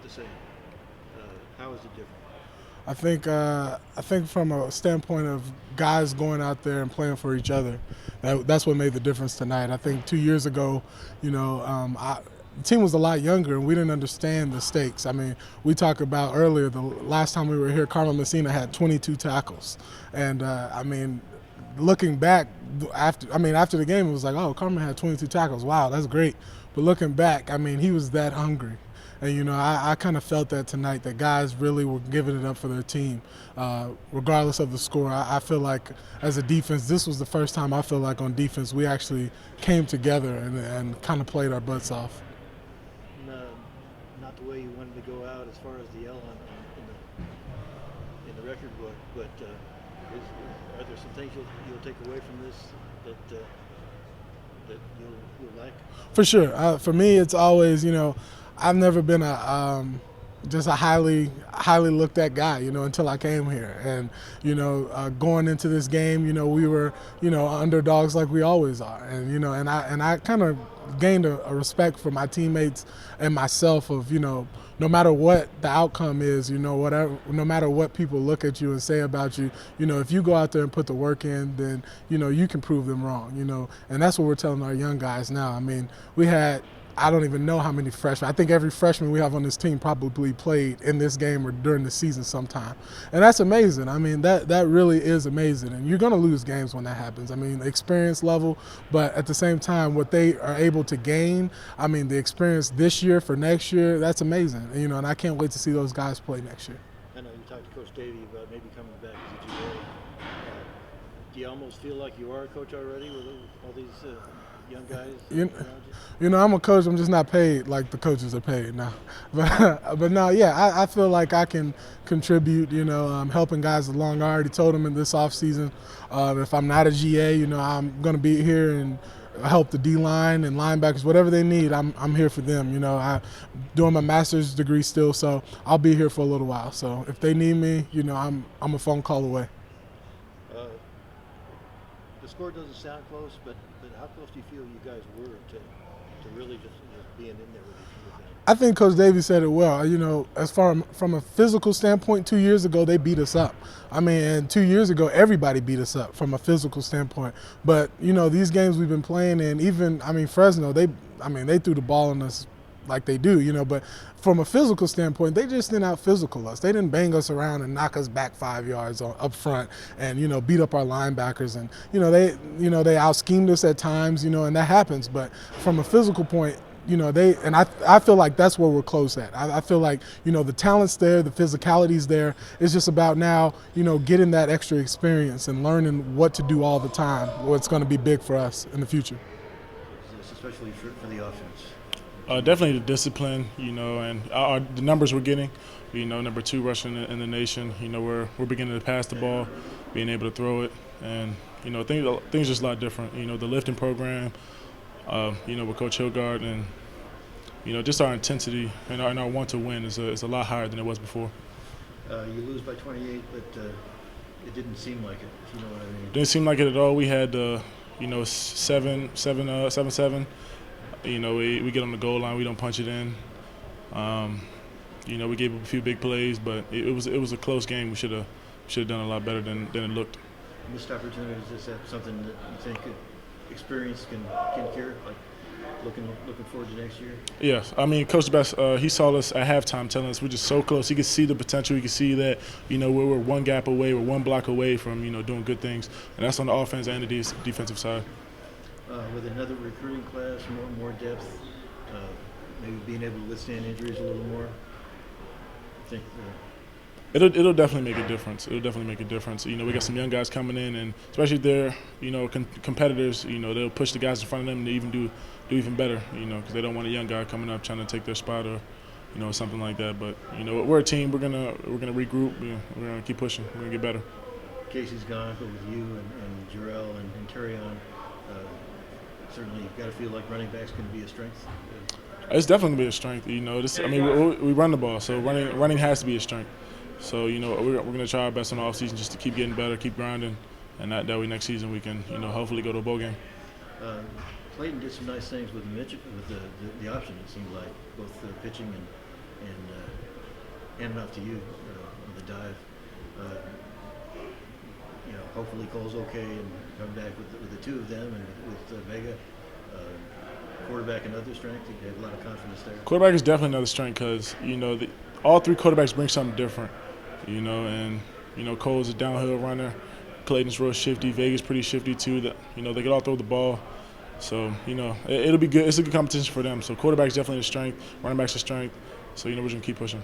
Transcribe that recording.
the same. How is it different? I think from a standpoint of guys going out there and playing for each other, that's what made the difference tonight. I think 2 years ago, the team was a lot younger and we didn't understand the stakes. I mean, we talked about earlier the last time we were here, Carmen Messina had 22 tackles, and looking back after the game, it was like, oh, Carmen had 22 tackles. Wow, that's great. But looking back, I mean, he was that hungry. And, I kind of felt that tonight, that guys really were giving it up for their team, regardless of the score. I feel like as a defense, this was the first time I feel like on defense we actually came together and kind of played our butts off. No, not the way you wanted to go out as far as the yell in the record book, but are there some things you'll take away from this that you'll like? For sure. For me, it's always, I've never been just a highly looked at guy, until I came here. And, going into this game, we were, underdogs like we always are. And, and I kind of gained a respect for my teammates and myself of, no matter what the outcome is, whatever, no matter what people look at you and say about you, if you go out there and put the work in, then, you can prove them wrong, and that's what we're telling our young guys now. I mean, I don't even know how many freshmen. I think every freshman we have on this team probably played in this game or during the season sometime. And that's amazing. I mean, that really is amazing. And you're going to lose games when that happens. I mean, experience level, but at the same time, what they are able to gain, I mean, the experience this year for next year, that's amazing. And I can't wait to see those guys play next year. I know you talked to Coach Davey about maybe coming back as a GA. Do you almost feel like you are a coach already with all these young guys around you? I'm a coach. I'm just not paid like the coaches are paid now. But no, yeah, I feel like I can contribute. Helping guys along. I already told them in this off season, if I'm not a GA, I'm going to be here and help the D line and linebackers, whatever they need. I'm here for them. I'm doing my master's degree still, so I'll be here for a little while. So if they need me, I'm a phone call away. The score doesn't sound close, but how close do you feel you guys were to really just being in there with them? I think Coach Davies said it well. As far from a physical standpoint, 2 years ago they beat us up. I mean, and 2 years ago everybody beat us up from a physical standpoint. But these games we've been playing in, even Fresno, they threw the ball on us like they do, but from a physical standpoint, they just didn't out physical us. They didn't bang us around and knock us back 5 yards up front and, beat up our linebackers. And, they out schemed us at times, and that happens. But from a physical point, I feel like that's where we're close at. I feel like, the talent's there, the physicality's there. It's just about now, getting that extra experience and learning what to do all the time, what's going to be big for us in the future. Especially for the offense. Definitely the discipline, and the numbers we're getting. Number 2 rushing in the nation. We're beginning to pass the ball, being able to throw it, and things just a lot different. The lifting program, with Coach Hilgard, and just our intensity and our want to win is a lot higher than it was before. You lose by 28, but it didn't seem like it. If you know what I mean. Didn't seem like it at all. We had 7-7. We get on the goal line, we don't punch it in. We gave up a few big plays, but it was a close game. We should have done a lot better than it looked. Missed opportunities, is that something that you think experience can cure? Like looking forward to next year? Yes, Coach Best, he saw us at halftime telling us we're just so close. He could see the potential. He could see that we're one gap away, we're one block away from doing good things, and that's on the offense and the defensive side. With another recruiting class, more depth, maybe being able to withstand injuries a little more. I think it'll definitely make a difference. It'll definitely make a difference. We got some young guys coming in, and especially if they're competitors. They'll push the guys in front of them to even do even better. Because they don't want a young guy coming up trying to take their spot or something like that. But we're a team. We're gonna regroup. We're gonna keep pushing. We're gonna get better. Casey's gone, but with you and Jarrell and Terrion. Certainly, you've got to feel like running back's going to be a strength. It's definitely going to be a strength. We run the ball, so running has to be a strength. So we're going to try our best in the offseason just to keep getting better, keep grinding, and that way next season we can hopefully go to a bowl game. Clayton did some nice things with Mitch with the option. It seemed like both pitching and handing off to you on the dive. Hopefully Cole's okay and come back with the two of them and with Vega. Quarterback another strength. You have a lot of confidence there. Quarterback is definitely another strength because all three quarterbacks bring something different. And Cole's a downhill runner. Clayton's real shifty. Vega's pretty shifty too. They can all throw the ball. So it'll be good. It's a good competition for them. So quarterback's definitely a strength. Running back's a strength. So we're just gonna keep pushing.